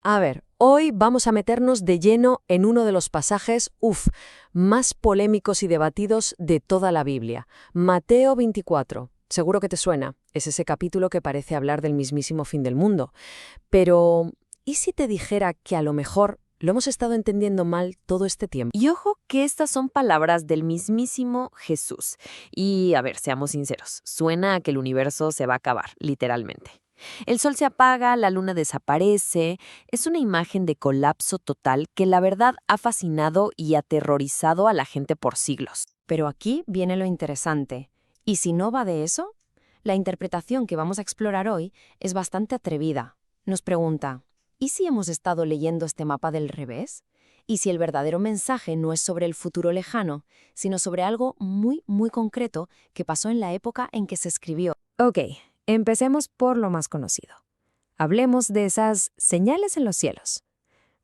A ver, hoy vamos a meternos de lleno en uno de los pasajes, más polémicos y debatidos de toda la Biblia. Mateo 24. Seguro que te suena. Es ese capítulo que parece hablar del mismísimo fin del mundo. Pero, ¿y si te dijera que a lo mejor lo hemos estado entendiendo mal todo este tiempo? Y ojo que estas son palabras del mismísimo Jesús. Y a ver, seamos sinceros, suena a que el universo se va a acabar, literalmente. El sol se apaga, la luna desaparece. Es una imagen de colapso total que la verdad ha fascinado y aterrorizado a la gente por siglos. Pero aquí viene lo interesante. ¿Y si no va de eso? La interpretación que vamos a explorar hoy es bastante atrevida. Nos pregunta, ¿y si hemos estado leyendo este mapa del revés? ¿Y si el verdadero mensaje no es sobre el futuro lejano, sino sobre algo muy, muy concreto que pasó en la época en que se escribió? Ok, empecemos por lo más conocido. Hablemos de esas señales en los cielos.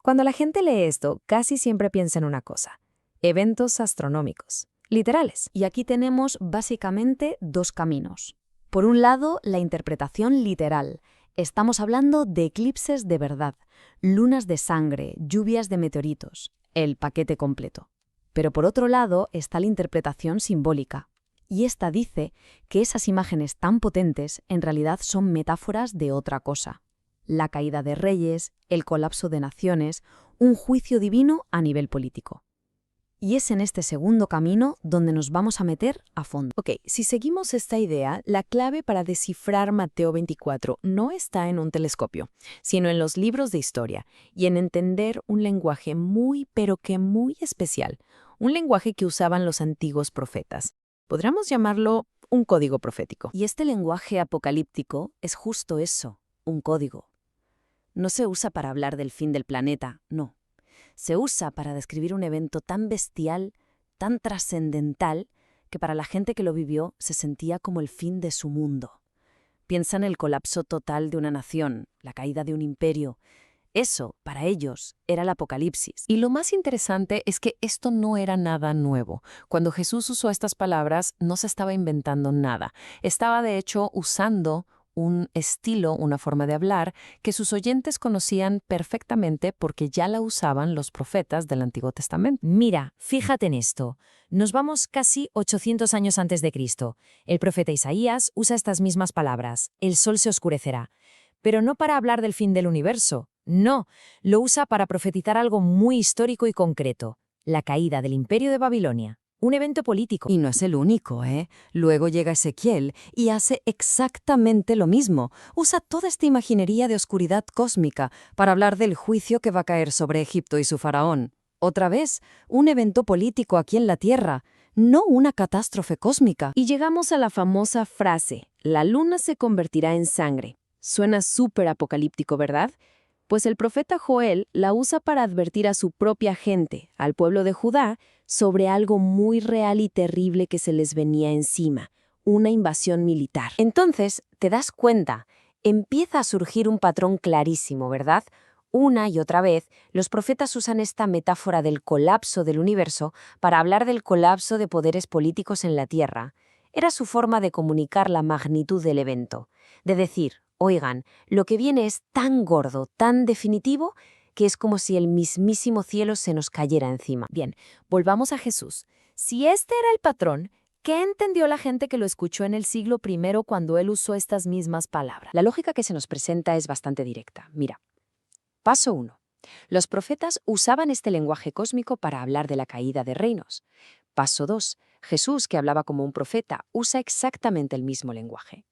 Cuando la gente lee esto, casi siempre piensa en una cosa: eventos astronómicos, literales. Y aquí tenemos básicamente dos caminos. Por un lado, la interpretación literal. Estamos hablando de eclipses de verdad, lunas de sangre, lluvias de meteoritos, el paquete completo. Pero por otro lado está la interpretación simbólica. Y esta dice que esas imágenes tan potentes en realidad son metáforas de otra cosa. La caída de reyes, el colapso de naciones, un juicio divino a nivel político. Y es en este segundo camino donde nos vamos a meter a fondo. Ok, si seguimos esta idea, la clave para descifrar Mateo 24 no está en un telescopio, sino en los libros de historia y en entender un lenguaje muy, pero que muy especial, un lenguaje que usaban los antiguos profetas. Podríamos llamarlo un código profético. Y este lenguaje apocalíptico es justo eso, un código. No se usa para hablar del fin del planeta, no. Se usa para describir un evento tan bestial, tan trascendental, que para la gente que lo vivió se sentía como el fin de su mundo. Piensa en el colapso total de una nación, la caída de un imperio. Eso, para ellos, era el apocalipsis. Y lo más interesante es que esto no era nada nuevo. Cuando Jesús usó estas palabras, no se estaba inventando nada. Estaba, de hecho, usando un estilo, una forma de hablar, que sus oyentes conocían perfectamente porque ya la usaban los profetas del Antiguo Testamento. Mira, fíjate en esto. Nos vamos casi 800 años antes de Cristo. El profeta Isaías usa estas mismas palabras: el sol se oscurecerá. Pero no para hablar del fin del universo. No, lo usa para profetizar algo muy histórico y concreto: la caída del Imperio de Babilonia. Un evento político. Y no es el único, ¿eh? Luego llega Ezequiel y hace exactamente lo mismo. Usa toda esta imaginería de oscuridad cósmica para hablar del juicio que va a caer sobre Egipto y su faraón. Otra vez, un evento político aquí en la Tierra, no una catástrofe cósmica. Y llegamos a la famosa frase: la luna se convertirá en sangre. Suena súper apocalíptico, ¿verdad? Pues el profeta Joel la usa para advertir a su propia gente, al pueblo de Judá, sobre algo muy real y terrible que se les venía encima: una invasión militar. Entonces, te das cuenta, empieza a surgir un patrón clarísimo, ¿verdad? Una y otra vez, los profetas usan esta metáfora del colapso del universo para hablar del colapso de poderes políticos en la Tierra. Era su forma de comunicar la magnitud del evento, de decir: oigan, lo que viene es tan gordo, tan definitivo, que es como si el mismísimo cielo se nos cayera encima. Bien, volvamos a Jesús. Si este era el patrón, ¿qué entendió la gente que lo escuchó en el siglo I cuando él usó estas mismas palabras? La lógica que se nos presenta es bastante directa. Mira, paso 1. Los profetas usaban este lenguaje cósmico para hablar de la caída de reinos. Paso 2. Jesús, que hablaba como un profeta, usa exactamente el mismo lenguaje.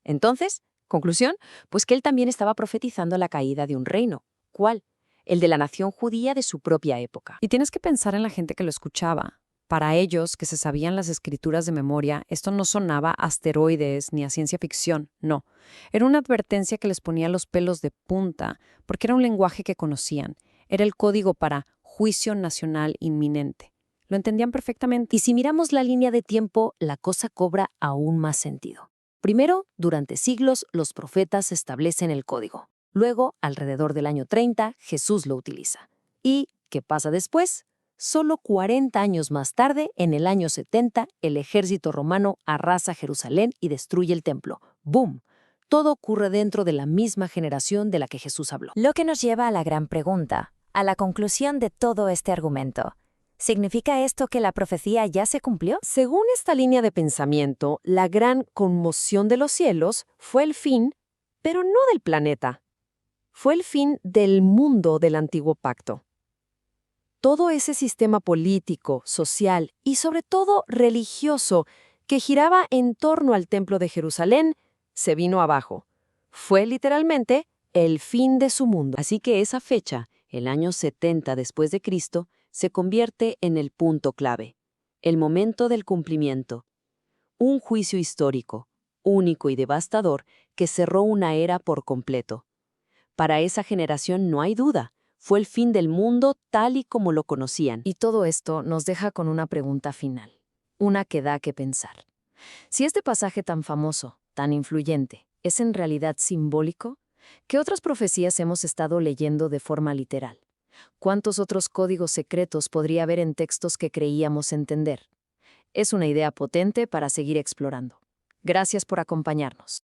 Entonces, conclusión, pues que él también estaba profetizando la caída de un reino. ¿Cuál? El de la nación judía de su propia época. Y tienes que pensar en la gente que lo escuchaba. Para ellos, que se sabían las escrituras de memoria, esto no sonaba a asteroides ni a ciencia ficción, no. Era una advertencia que les ponía los pelos de punta, porque era un lenguaje que conocían. Era el código para juicio nacional inminente. Lo entendían perfectamente. Y si miramos la línea de tiempo, la cosa cobra aún más sentido. Primero, durante siglos, los profetas establecen el código. Luego, alrededor del año 30, Jesús lo utiliza. ¿Y qué pasa después? Solo 40 años más tarde, en el año 70, el ejército romano arrasa Jerusalén y destruye el templo. ¡Bum! Todo ocurre dentro de la misma generación de la que Jesús habló. Lo que nos lleva a la gran pregunta, a la conclusión de todo este argumento. ¿Significa esto que la profecía ya se cumplió? Según esta línea de pensamiento, la gran conmoción de los cielos fue el fin, pero no del planeta. Fue el fin del mundo del antiguo pacto. Todo ese sistema político, social y sobre todo religioso que giraba en torno al templo de Jerusalén se vino abajo. Fue literalmente el fin de su mundo. Así que esa fecha, el año 70 después de Cristo, se convierte en el punto clave, el momento del cumplimiento. Un juicio histórico, único y devastador, que cerró una era por completo. Para esa generación no hay duda, fue el fin del mundo tal y como lo conocían. Y todo esto nos deja con una pregunta final, una que da que pensar. Si este pasaje tan famoso, tan influyente, es en realidad simbólico, ¿qué otras profecías hemos estado leyendo de forma literal? ¿Cuántos otros códigos secretos podría haber en textos que creíamos entender? Es una idea potente para seguir explorando. Gracias por acompañarnos.